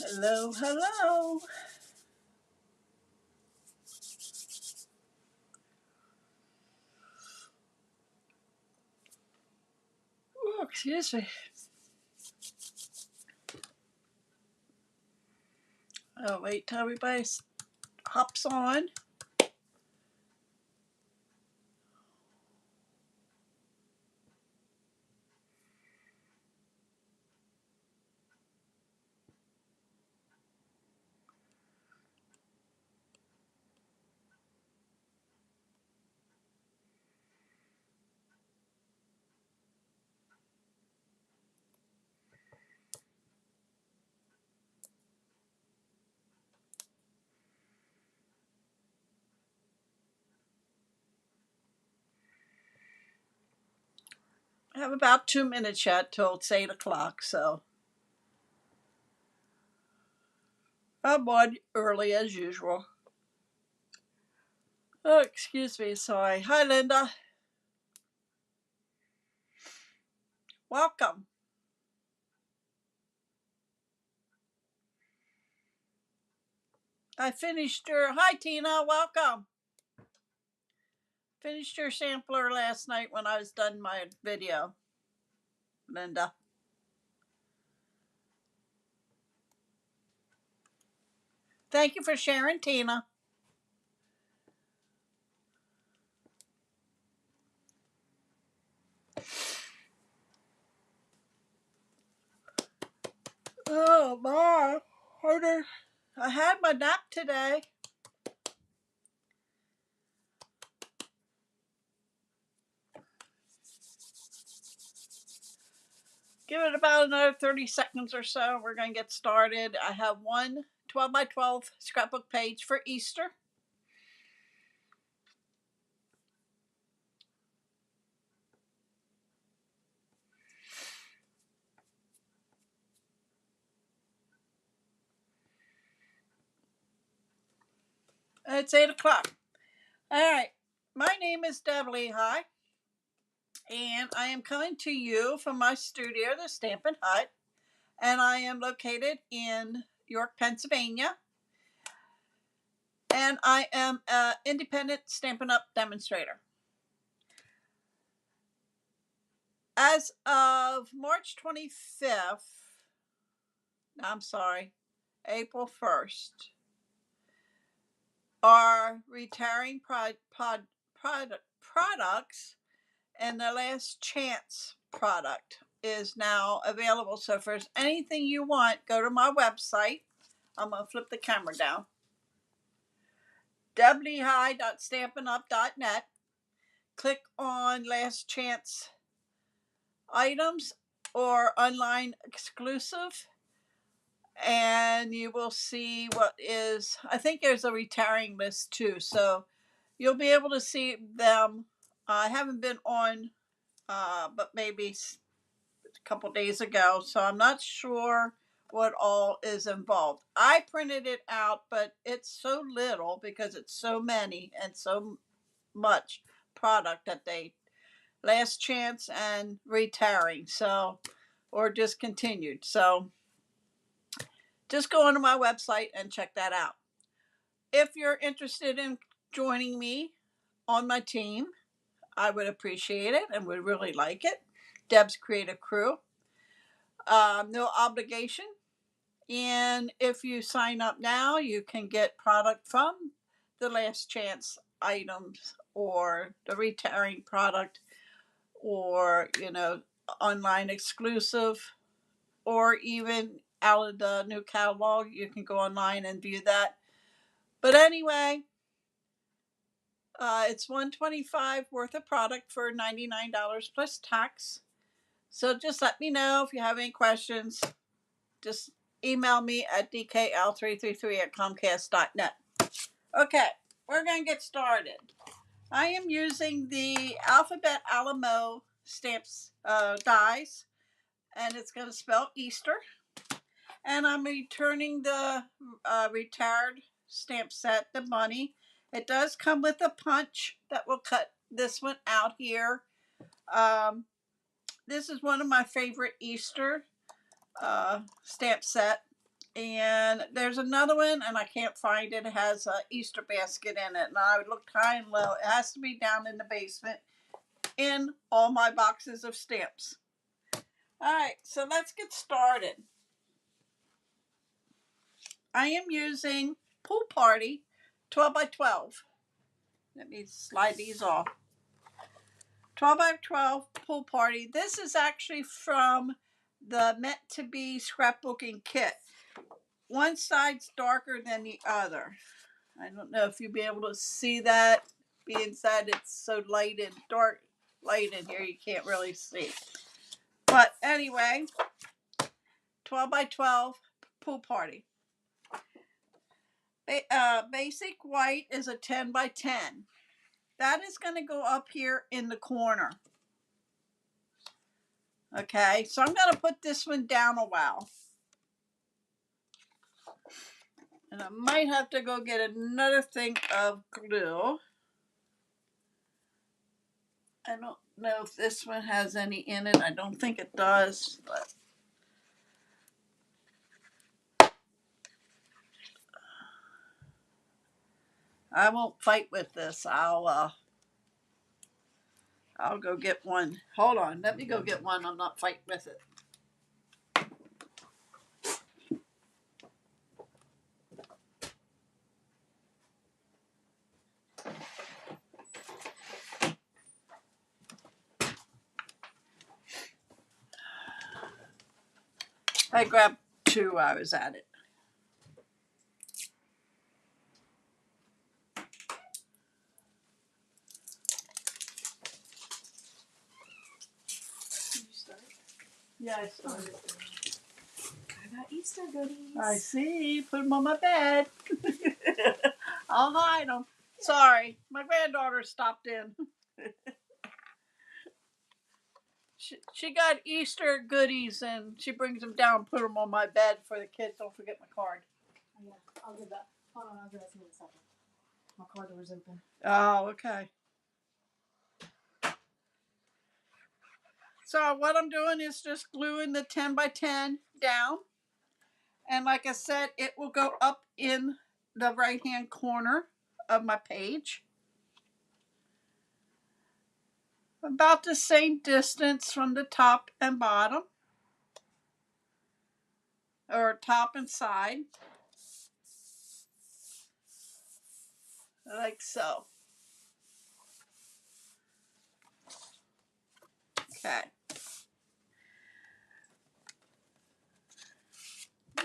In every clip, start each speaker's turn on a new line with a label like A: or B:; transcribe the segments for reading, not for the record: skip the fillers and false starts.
A: Hello, hello. Oh, excuse me. I'll wait till everybody hops on. I have about 2 minutes yet till it's 8 o'clock, so I'm on early as usual. Oh, excuse me, sorry. Hi, Linda. Welcome. I finished your. Hi, Tina. Welcome. Finished your sampler last night when I was done my video, Linda. Thank you for sharing, Tina. Oh, my. Harder. I had my nap today. Give it about another 30 seconds or so. We're going to get started. I have one 12 by 12 scrapbook page for Easter. It's 8 o'clock. All right. My name is Deb Lehigh, and I am coming to you from my studio, the Stampin' Hut, and I am located in York, Pennsylvania. And I am an independent Stampin' Up demonstrator. As of March 25th, I'm sorry, April 1st, are retiring products, and the last chance product is now available. So if there's anything you want, go to my website. I'm going to flip the camera down. wlehigh.stampinup.net. Click on last chance items or online exclusive, and you will see what is. I think there's a retiring list too, so you'll be able to see them. I haven't been on, but maybe a couple days ago, so I'm not sure what all is involved. I printed it out, but it's so little because it's so many and so much product that they last chance and retiring, so or discontinued. So just go onto my website and check that out. If you're interested in joining me on my team, I would appreciate it and would really like it. Deb's Creative Crew. No obligation. And if you sign up now, you can get product from the last chance items or the retiring product, or, online exclusive, or even out of the new catalog. You can go online and view that. But anyway, it's $125 worth of product for $99 plus tax. So just let me know if you have any questions. Just email me at dkl333@comcast.net. Okay, we're going to get started. I am using the Alphabet Alamo stamps dies, and it's going to spell Easter. And I'm returning the retired stamp set, the money. It does come with a punch that will cut this one out here. This is one of my favorite Easter stamp set. And there's another one, and I can't find it. It has an Easter basket in it. And I looked high and low. It has to be down in the basement in all my boxes of stamps. All right, so let's get started. I am using Pool Party 12 by 12. Let me slide these off. 12 by 12 Pool Party. This is actually from the Meant to Be scrapbooking kit. One side's darker than the other. I don't know if you'll be able to see that, being that it's so light and dark light in here, you can't really see. But anyway, 12 by 12 Pool Party. Basic white is a 10 by 10. That is going to go up here in the corner. Okay, so I'm going to put this one down a while. And I might have to go get another thing of glue. I don't know if this one has any in it. I don't think it does, but I won't fight with this. I'll go get one. Hold on, let me go get one. I'm not fighting with it. I grabbed two while I was at it.
B: Did you start?
A: Yeah, I started.
B: I got Easter goodies.
A: I see. Put them on my bed. I'll hide them. Sorry, my granddaughter stopped in. She got Easter goodies and she brings them down, put them on my bed for the kids. Don't forget my card.
B: Oh, yeah, I'll give that. Hold on, I'll give that to you in a second. My car door's open.
A: Oh, okay. So what I'm doing is just gluing the 10 by 10 down. And like I said, it will go up in the right-hand corner of my page. About the same distance from the top and bottom. Or top and side. Like so. Okay.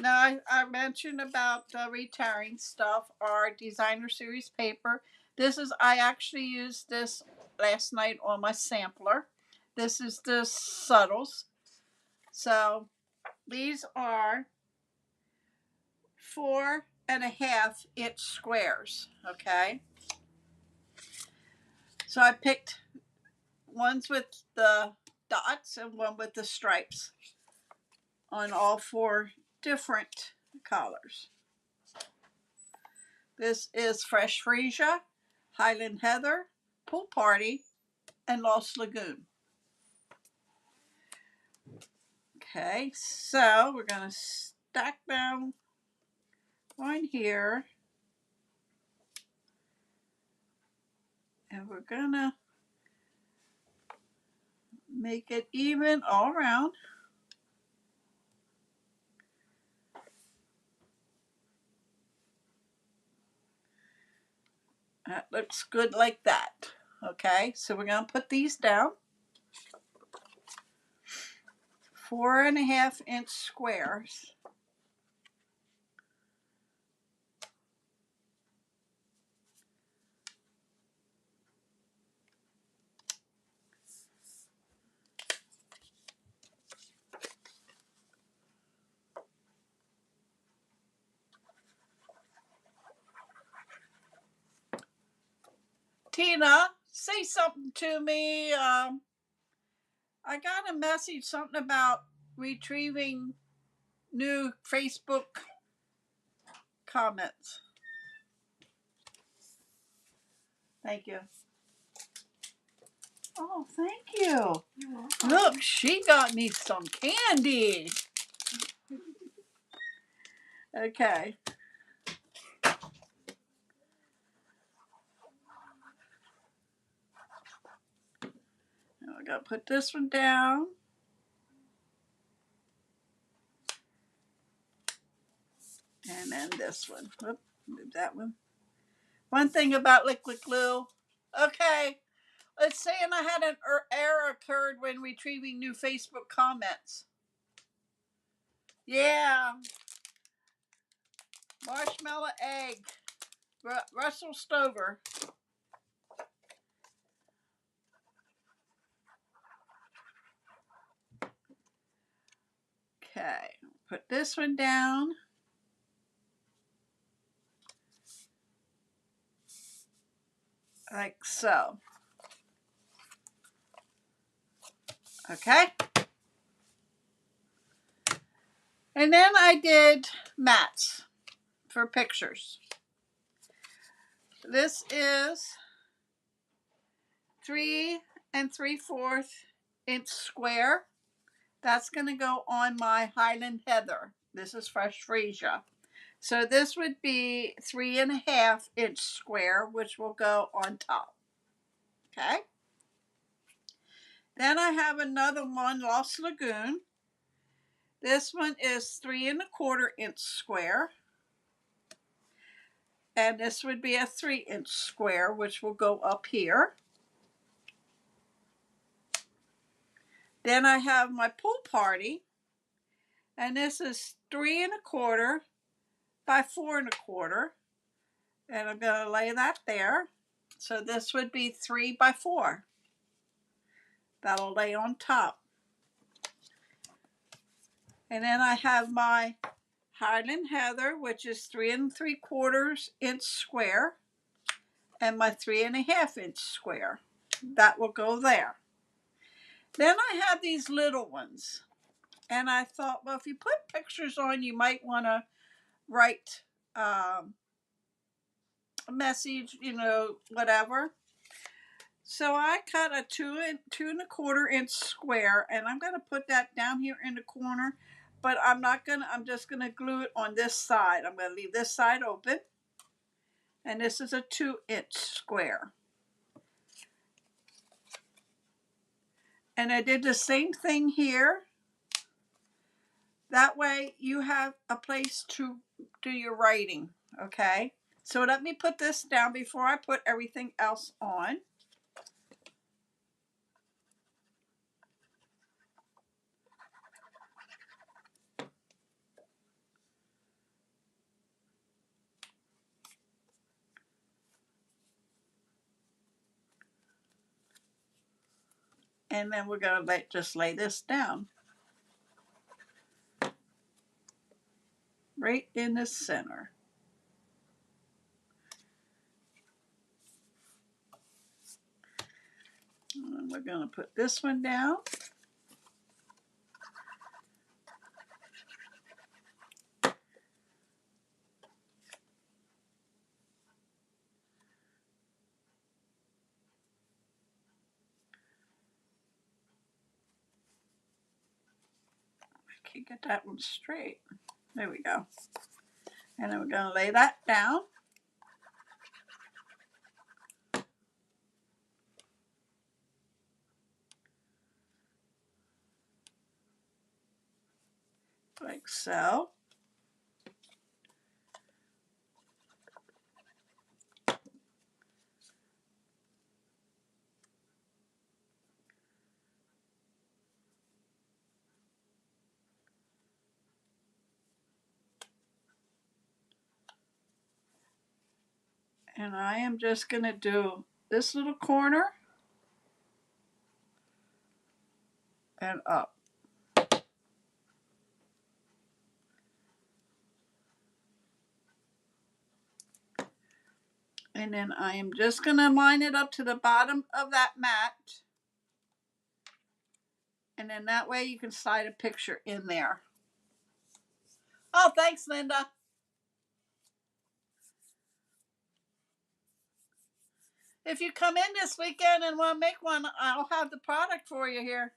A: Now I mentioned about the retearing stuff, our designer series paper. I actually used this last night on my sampler. This is the subtles. So these are 4.5-inch squares. Okay. So I picked ones with the dots and one with the stripes on all four different colors. This is Fresh Freesia, Highland Heather, Pool Party, and Lost Lagoon. Okay, so we're going to stack them on here. And we're going to make it even all around. That looks good like that. Okay, so we're going to put these down. 4.5-inch squares. Tina, say something to me. I got a message, something about retrieving new Facebook comments. Thank you. Oh, thank you.
B: You're welcome.
A: Look, she got me some candy. Okay. Now we're going to put this one down. And then this one. Whoop, move that one. One thing about liquid glue. Okay. It's saying I had an error occurred when retrieving new Facebook comments. Yeah. Marshmallow egg. Russell Stover. Okay. Put this one down. Like so. Okay. And then I did mats for pictures. This is 3 3/4 inch square. That's going to go on my Highland Heather. This is fresh freesia. So this would be 3 1/2 inch square, which will go on top. Okay. Then I have another one, Lost Lagoon. This one is 3 1/4 inch square. And this would be a 3 inch square, which will go up here. Then I have my pool party. And this is 3 1/4 by 4 1/4. And I'm going to lay that there. So this would be 3 by 4. That'll lay on top. And then I have my Highland Heather, which is 3 3/4 inch square, and my 3 1/2 inch square. That will go there. Then I have these little ones. And I thought, well, if you put pictures on, you might want to write a message, whatever. So I cut a 2 1/4 inch square, and I'm going to put that down here in the corner, but I'm just going to glue it on this side. I'm going to leave this side open, and this is a 2 inch square. And I did the same thing here. That way you have a place to do your writing, okay? So let me put this down before I put everything else on. And then we're going to just lay this down right in the center. And we're going to put this one down. I can't get that one straight. There we go. And then we're going to lay that down. Like so. And I am just going to do this little corner and up. And then I am just going to line it up to the bottom of that mat. And then that way you can slide a picture in there. Oh, thanks, Linda. If you come in this weekend and want to make one, I'll have the product for you here.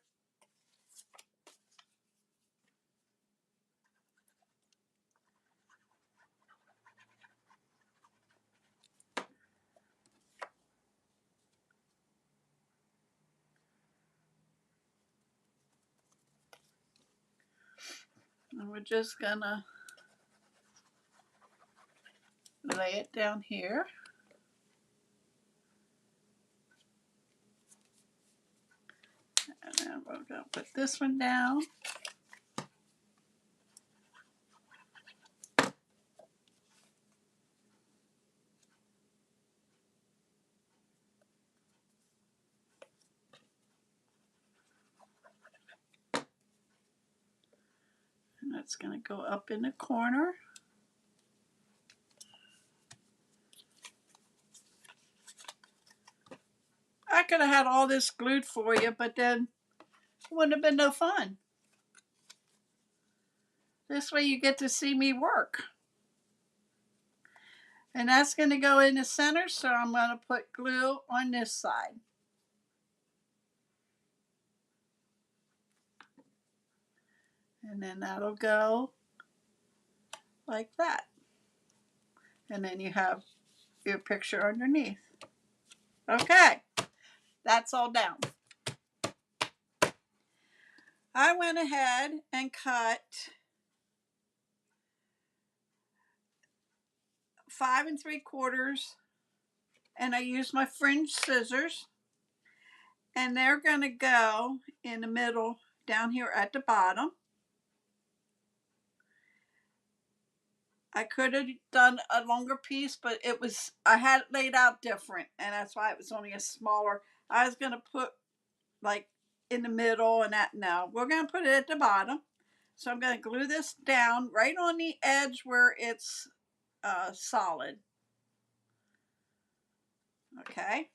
A: And we're just gonna lay it down here. And then we're gonna put this one down. And that's gonna go up in the corner. I could have had all this glued for you, but then it wouldn't have been no fun. This way you get to see me work. And that's going to go in the center, so I'm going to put glue on this side. And then that'll go like that. And then you have your picture underneath. Okay, that's all down. I went ahead and cut 5 3/4, and I used my fringe scissors, and they're going to go in the middle down here at the bottom. I could have done a longer piece, but I had it laid out different, and that's why it was only a smaller. I was going to put like in the middle and that. No, we're going to put it at the bottom. So I'm going to glue this down right on the edge where it's solid. Okay.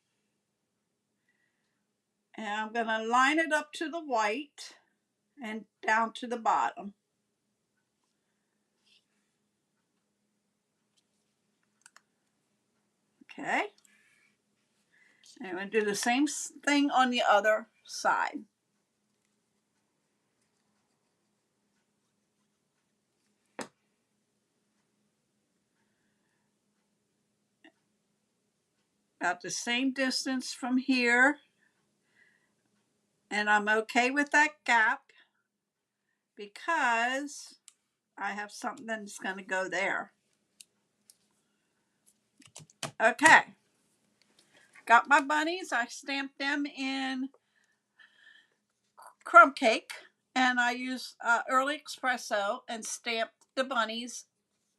A: And I'm going to line it up to the white and down to the bottom. Okay. And I'm going to do the same thing on the other side. About the same distance from here. And I'm okay with that gap because I have something that's going to go there. Okay. Got my bunnies. I stamped them in crumb cake, and I used early espresso and stamped the bunnies.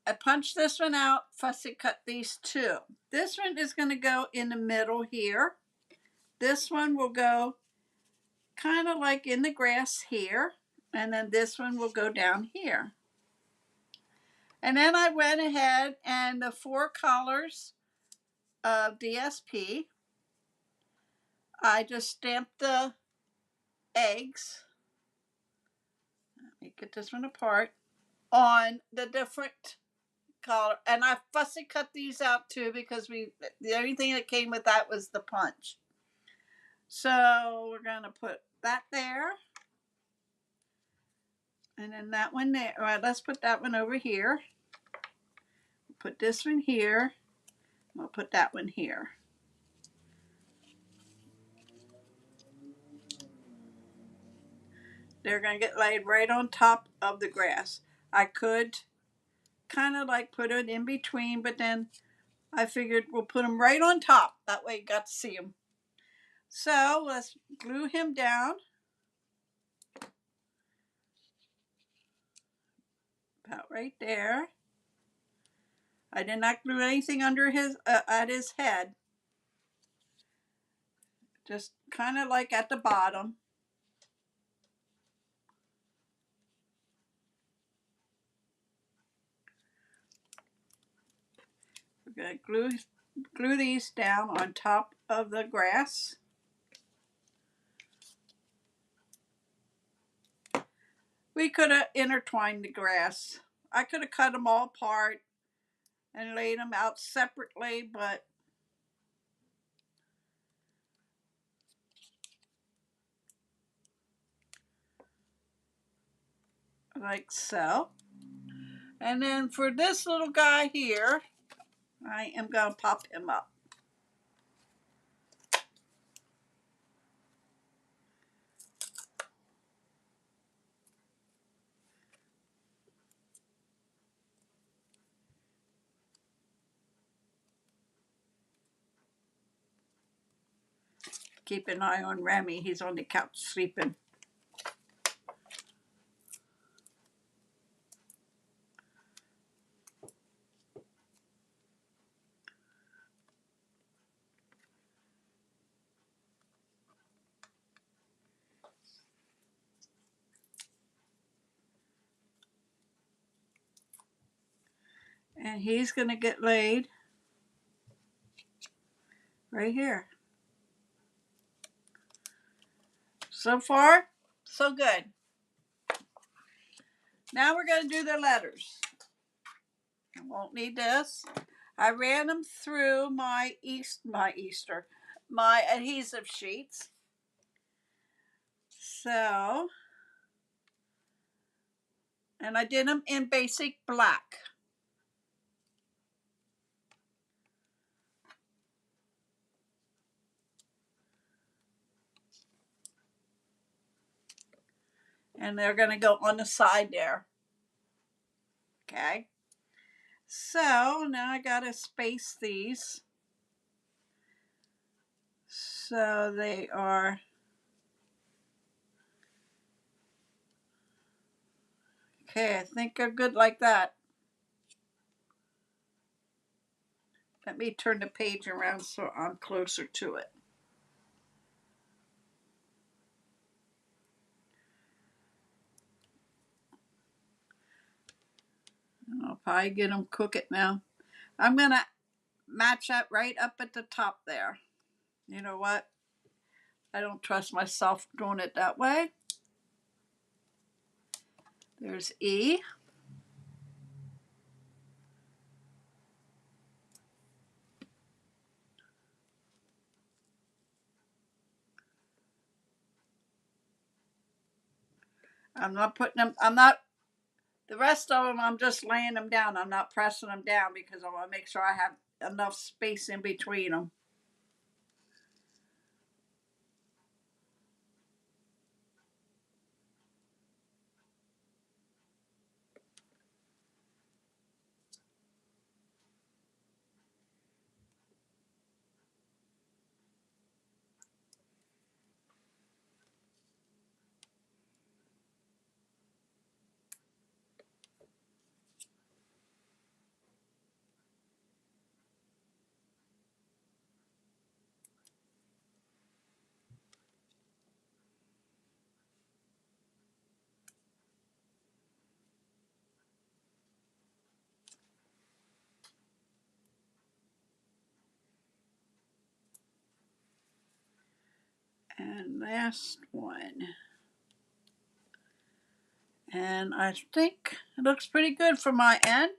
A: I punched this one out, fussy cut these two. This one is going to go in the middle here. This one will go kind of like in the grass here, and then this one will go down here. And then I went ahead and the 4 colors of DSP, I just stamped the eggs. Let me get this one apart on the different color, and I fussy cut these out too because the only thing that came with that was the punch. So we're gonna put that there, and then that one there. All right, let's put that one over here. Put this one here. We'll put that one here. They're going to get laid right on top of the grass. I could kind of like put it in between, but then I figured we'll put them right on top. That way you got to see them. So let's glue him down. About right there. I did not glue anything under his at his head. Just kind of like at the bottom. We're going to glue these down on top of the grass. We could have intertwined the grass. I could have cut them all apart and laid them out separately, but like so. And then for this little guy here, I am going to pop him up. keep an eye on Remy. He's on the couch sleeping. And he's going to get laid right here. So far, so good. Now we're going to do the letters. I won't need this. I ran them through my adhesive sheets. So, and I did them in basic black. And they're going to go on the side there. Okay. So now I got to space these. So they are, okay, I think they're good like that. Let me turn the page around so I'm closer to it. I'll probably get them cook it now. I'm going to match that right up at the top there. You know what? I don't trust myself doing it that way. There's E. I'm not putting them, the rest of them, I'm just laying them down. I'm not pressing them down because I want to make sure I have enough space in between them. And last one. And I think it looks pretty good for my end.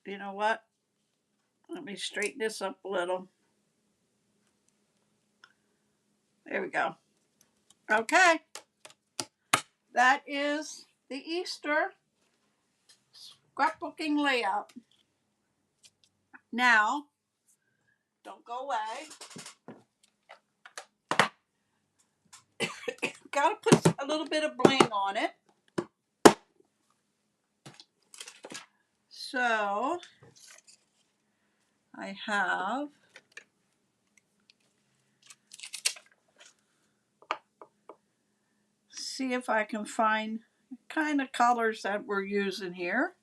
A: You know what? Let me straighten this up a little. There we go. Okay. That is the Easter scrapbooking layout. Now, don't go away. Gotta put a little bit of bling on it. So, I have see if I can find kind of colors that we're using here.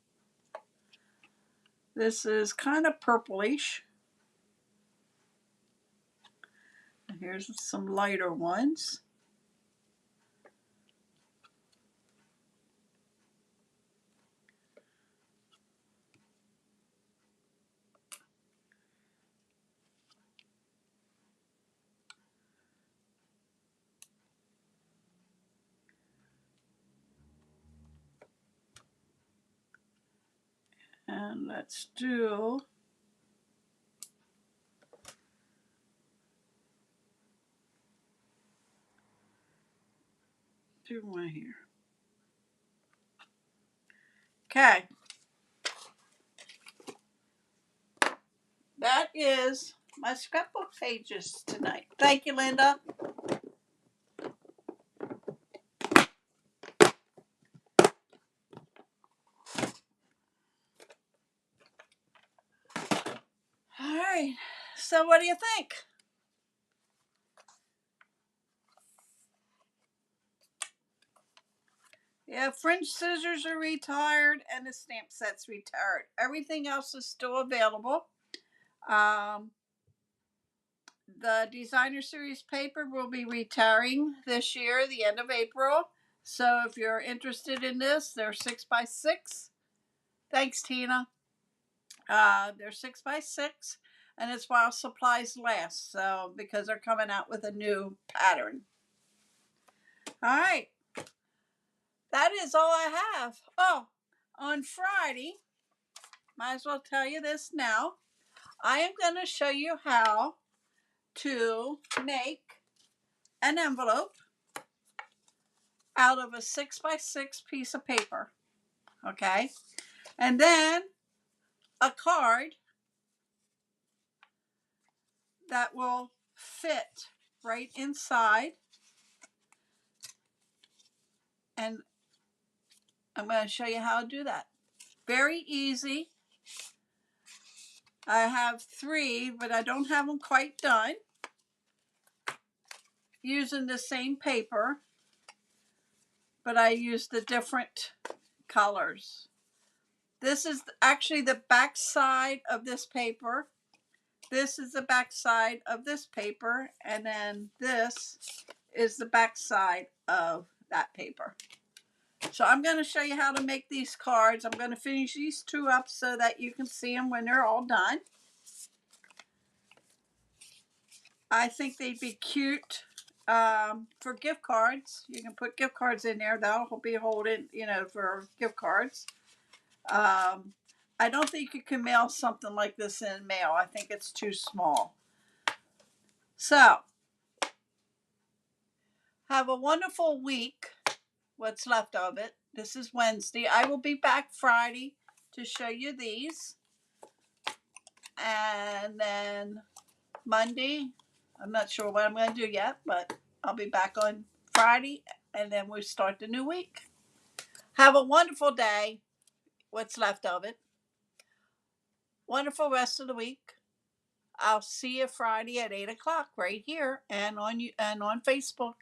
A: This is kind of purplish. Here's some lighter ones. And let's do one here. Okay. That is my scrapbook pages tonight. Thank you, Linda. All right. So what do you think? Yeah, French scissors are retired and the stamp set's retired. Everything else is still available. Um, the designer series paper will be retiring this year, the end of April. So if you're interested in this, they're 6x6. Thanks, Tina. They're 6x6, and it's while supplies last. So because they're coming out with a new pattern. All right, that is all I have. Oh, on Friday, might as well tell you this now. I am going to show you how to make an envelope out of a 6x6 piece of paper. Okay, and then a card that will fit right inside. And I'm going to show you how to do that. Very easy. I have 3, but I don't have them quite done. Using the same paper, but I use the different colors. This is actually the back side of this paper. This is the back side of this paper, and then this is the back side of that paper. So I'm going to show you how to make these cards. I'm going to finish these 2 up so that you can see them when they're all done. I think they'd be cute for gift cards. You can put gift cards in there. That'll be holding, for gift cards. I don't think you can mail something like this in mail. I think it's too small. So, have a wonderful week. What's left of it. This is Wednesday. I will be back Friday to show you these. And then Monday, I'm not sure what I'm going to do yet, but I'll be back on Friday, and then we start the new week. Have a wonderful day. What's left of it. Wonderful rest of the week. I'll see you Friday at 8 o'clock right here and on Facebook.